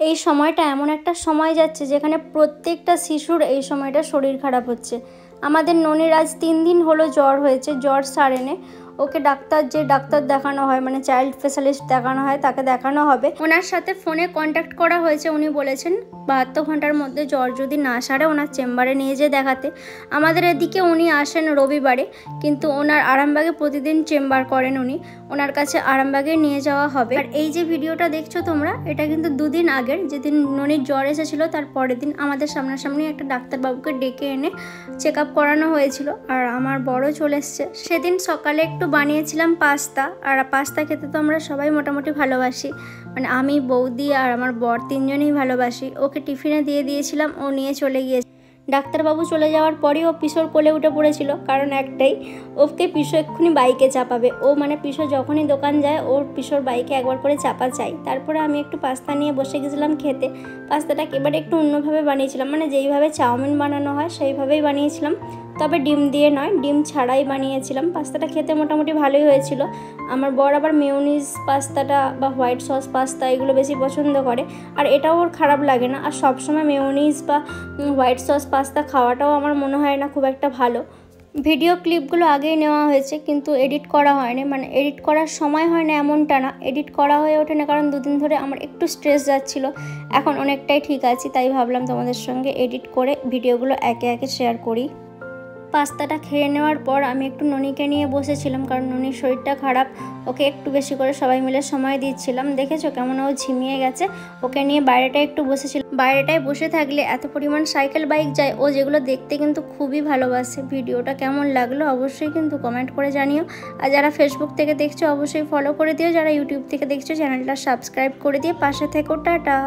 এই সময়টা এমন একটা সময় যাচ্ছে যেখানে প্রত্যেকটা শিশুর এই সময়টা শরীর খারাপ হচ্ছে। আমাদের ননির আজ 3 দিন হলো জ্বর হয়েছে, জ্বর সারেনি। ওকে যে ডাক্তার দেখানো হয়, মানে চাইল্ড স্পেশালিস্ট দেখানো হয়, তাকে দেখানো হবে। ওনার সাথে ফোনে কন্ট্যাক্ট করা হয়েছে। উনি বলেছেন 72 ঘন্টার মধ্যে জ্বর যদি না সারে ওনার চেম্বারে নিয়ে যেয়ে দেখাতে। আমাদের এদিকে উনি আসেন রবিবারে, কিন্তু ওনার আরামবাগে প্রতিদিন চেম্বার করেন উনি। ওনার কাছে আরামবাগে নিয়ে যাওয়া হবে। আর এই যে ভিডিওটা দেখছো তোমরা, এটা কিন্তু 2 দিন আগের, যেদিন ননির জ্বর এসেছিলো তার পরের দিন আমাদের সামনাসামনি একটা ডাক্তারবাবুকে ডেকে এনে চেক আপ করানো হয়েছিল। আর আমার বড় চলে এসছে। সেদিন সকালে একটু বানিয়েছিলাম পাস্তা, আর পাস্তা খেতে তো আমরা সবাই মোটামুটি ভালোবাসি, মানে আমি, বৌদি আর আমার বর 3 জনেই ভালোবাসি। ওকে টিফিনে দিয়ে দিয়েছিলাম, ও নিয়ে চলে গিয়েছে। ডাক্তারবাবু চলে যাওয়ার পরেই ও পিসোর কোলে উঠে পড়েছিল, কারণ একটাই, ওকে পিসো এক্ষুনি বাইকে চাপাবে। ও মানে পিসো যখনই দোকান যায় ওর পিসোর বাইকে একবার করে চাপা চাই। তারপরে আমি একটু পাস্তা নিয়ে বসে গেছিলাম খেতে। পাস্তাটা এবারে একটু অন্যভাবে বানিয়েছিলাম, মানে যেইভাবে চাউমিন বানানো হয় সেইভাবেই বানিয়েছিলাম, তবে ডিম দিয়ে নয়, ডিম ছাড়াই বানিয়েছিলাম। পাস্তাটা খেতে মোটামুটি ভালোই হয়েছিল। আমার বর আবার মেয়োনিজ পাস্তাটা বা হোয়াইট সস পাস্তা এগুলো বেশি পছন্দ করে, আর এটাও ওর খারাপ লাগে না। আর সবসময় মেয়োনিজ বা হোয়াইট সস পাস্তা খাওয়াটাও আমার মনে হয় না খুব একটা ভালো। ভিডিও ক্লিপগুলো আগেই নেওয়া হয়েছে, কিন্তু এডিট করা হয়নি, মানে এডিট করার সময় হয় না এমনটা না, এডিট করা হয়ে ওঠে না, কারণ 2 দিন ধরে আমার একটু স্ট্রেস যাচ্ছিলো। এখন অনেকটাই ঠিক আছি, তাই ভাবলাম তোমাদের সঙ্গে এডিট করে ভিডিওগুলো একে একে শেয়ার করি। পাস্তাটা খেয়ে নেওয়ার পর আমি একটু ননিকে নিয়ে বসেছিলাম, কারণ ননির শরীরটা খারাপ। ওকে একটু বেশি করে সবাই মিলে সময় দিচ্ছিলাম। দেখেছো কেমন ও ঝিমিয়ে গেছে। ওকে নিয়ে বাইরেটায় একটু বসেছিলাম। বাইরেটায় বসে থাকলে এত পরিমাণ সাইকেল বাইক যায়, ও যেগুলো দেখতে কিন্তু খুবই ভালোবাসে। ভিডিওটা কেমন লাগলো অবশ্যই কিন্তু কমেন্ট করে জানিও। আর যারা ফেসবুক থেকে দেখছো অবশ্যই ফলো করে দিও, যারা ইউটিউব থেকে দেখছো চ্যানেলটা সাবস্ক্রাইব করে দিয়ে পাশে থেকো। টাটা।